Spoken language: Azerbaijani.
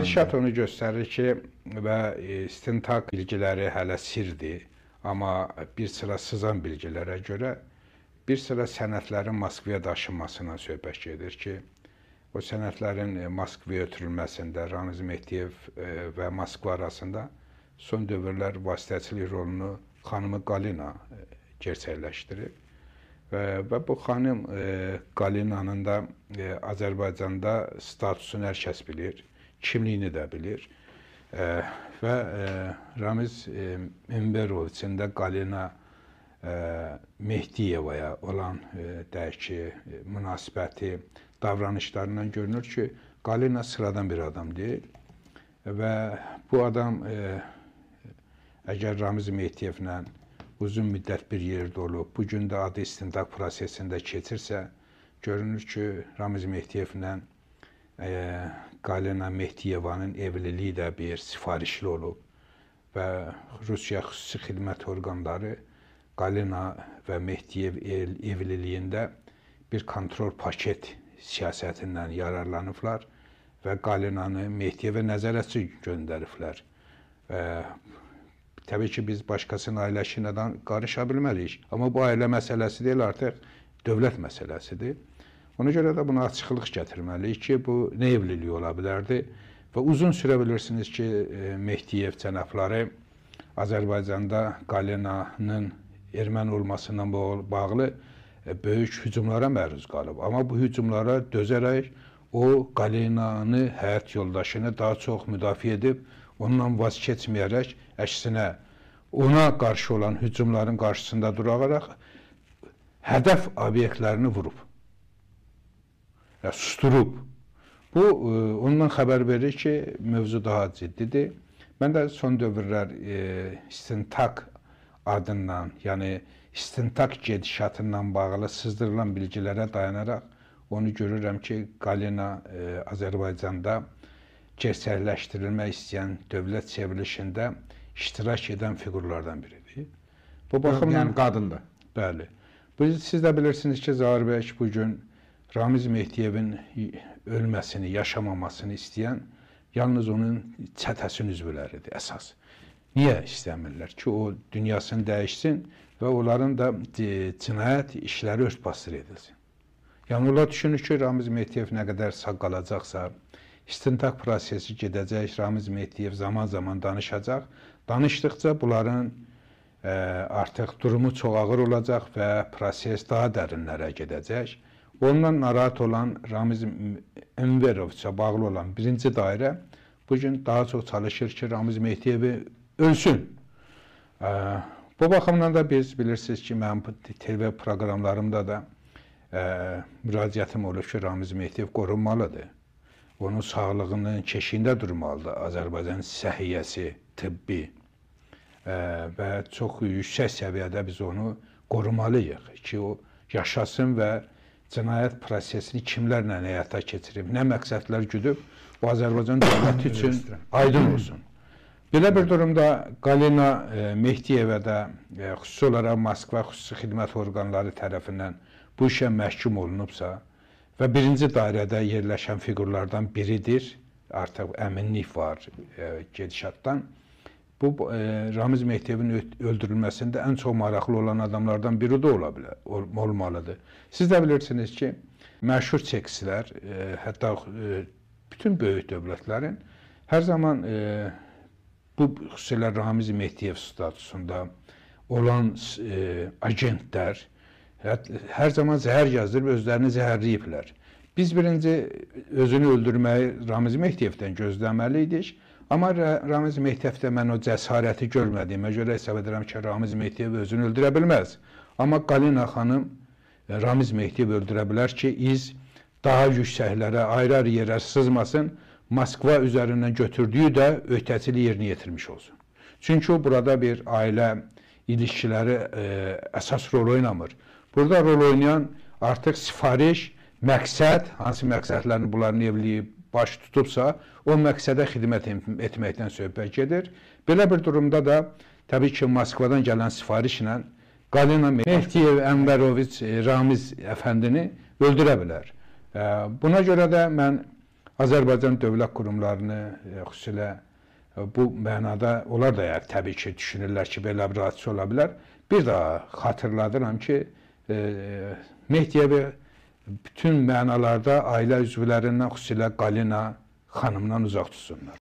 Gedişat onu göstərir ki, və istintaq bilgiləri hələ sirdir, amma bir sıra sızan bilgilərə görə bir sıra sənədlərin Moskvaya daşınmasından söhbət gedir ki, o sənədlərin Moskvaya ötürülməsində Ramiz Mehdiyev və Moskva arasında son dövrlər vasitəçilik rolunu xanımı Galina gerçəkləşdirib. Və bu xanım Galinanın da Azərbaycanda statusunu hər kəs bilir, kimliyini də bilir. Və Ramiz Enveroviçin də Galina Mehdiyevaya olan deyək ki, münasibəti, davranışlarından görünür ki, Galina sıradan bir adam deyil. Və bu adam əgər Ramiz Mehdiyevlə uzun müddət bir yerdə olub, bu gün də adı istintaq prosesində keçirsə, görünür ki, Ramiz Mehdiyevlə Galina Mehdiyevanın evliliyi də bir sifarişli olub və Rusiya xüsusi xidmət orqanları Galina və Mehdiyev evliliyində bir kontrol paket siyasətindən yararlanıblar və Galinanı Mehdiyevə nəzarətçi göndəriblər. Təbii ki, biz başqasının ailəsi ilə qarışa bilmərik, amma bu ailə məsələsi deyil, artıq dövlət məsələsidir. Ona görə də buna açıqlıq gətirməliyik ki, bu nə evliliyi ola bilərdi və uzun sürə bilirsiniz ki, Mehdiyev cənabları Azərbaycanda Galinanın erməni olmasından bağlı böyük hücumlara məruz qalıb. Amma bu hücumlara dözərək o Galinanı, həyat yoldaşını daha çox müdafiə edib, ondan vaz keçməyərək, əksinə ona qarşı olan hücumların qarşısında duraraq hədəf obyektlərini vurub, susturub. Bu, ondan xəbər verir ki, mövzu daha ciddidir. Mən də son dövrlər istintaq adından, yəni istintaq gedişatından bağlı sızdırılan bilgilərə dayanaraq onu görürəm ki, Galina Azərbaycanda gerçəkləşdirilmək istəyən dövlət çevrilişində iştirak edən fiqurlardan biridir. Bu baxımdan qadındır. Bəli. Siz də bilirsiniz ki, Zahir bəy bugün Ramiz Mehdiyevin ölməsini, yaşamamasını istəyən yalnız onun çətəsinin üzvləridir əsas. Niyə istəmirlər ki, o dünyasını dəyişsin və onların da cinayət işləri ört-basdır edilsin. Yəni, onlar düşünür ki, Ramiz Mehdiyev nə qədər sağ qalacaqsa, istintaq prosesi gedəcək, Ramiz Mehdiyev zaman-zaman danışacaq. Danışdıqca bunların artıq durumu çox ağır olacaq və proses daha dərinlərə gedəcək. Ondan narahat olan Ramiz Enveroviçə bağlı olan birinci dairə bugün daha çox çalışır ki, Ramiz Mehdiyevi ölsün. Bu baxımdan da biz bilirsiniz ki, mənim TV proqramlarımda da müraciətim olur ki, Ramiz Mehdiyev qorunmalıdır. Onun sağlığının keşiyində durmalıdır. Azərbaycan səhiyyəsi, tibbi və çox yüksək səviyyədə biz onu qorumalıyıq ki, o yaşasın və cinayət prosesini kimlərlə həyata keçirib, nə məqsədlər güdüb, o Azərbaycan dövləti üçün aydın olsun. Belə bir durumda Galina Mehdiyevə də xüsusi olaraq Moskva xüsusi xidmət orqanları tərəfindən bu işə məhkum olunubsa və birinci dairədə yerləşən fiqurlardan biridir, artıq əminlik var gedişatdan. Bu, Ramiz Mehdiyevin öldürülməsində ən çox maraqlı olan adamlardan biri də olmalıdır. Siz də bilirsiniz ki, məşhur çekislər, hətta bütün böyük dövlətlərin hər zaman bu xüsusilə Ramiz Mehdiyev statusunda olan agentlər hər zaman zəhər yazdırıb özlərini zəhərləyiblər. Biz birinci özünü öldürməyi Ramiz Mehdiyevdən gözləməliydik. Amma Ramiz Mehdiyevdə mən o cəsarəti görmədiyimə görə hesab edirəm ki, Ramiz Mehdiyev özünü öldürə bilməz. Amma Galina xanım Ramiz Mehdiyev öldürə bilər ki, iz daha yüksəklərə, ayrı-ayrı yerə sızmasın, Moskva üzərindən götürdüyü də öhdəçiliyi yerinə yetirmiş olsun. Çünki o burada bir ailə ilişkiləri əsas rol oynamır. Burada rol oynayan artıq sifariş, məqsəd, hansı məqsədlərini bunların evliliyi baş tutubsa, o məqsədə xidmət etməkdən söhbət gedir. Belə bir durumda da təbii ki, Moskvadan gələn sifarişlə Galina Mehdiyev Enveroviç Ramiz əfəndini öldürə bilər. Buna görə də mən Azərbaycan dövlət qurumlarını, xüsusilə bu mənada onlar da təbii ki, düşünürlər ki, belə bir hadisə ola bilər. Bir daha xatırladıram ki, Mehdiyevi bütün mənalarda ailə üzvlərindən, xüsusilə Qalina xanımdan uzaq tutsunlar.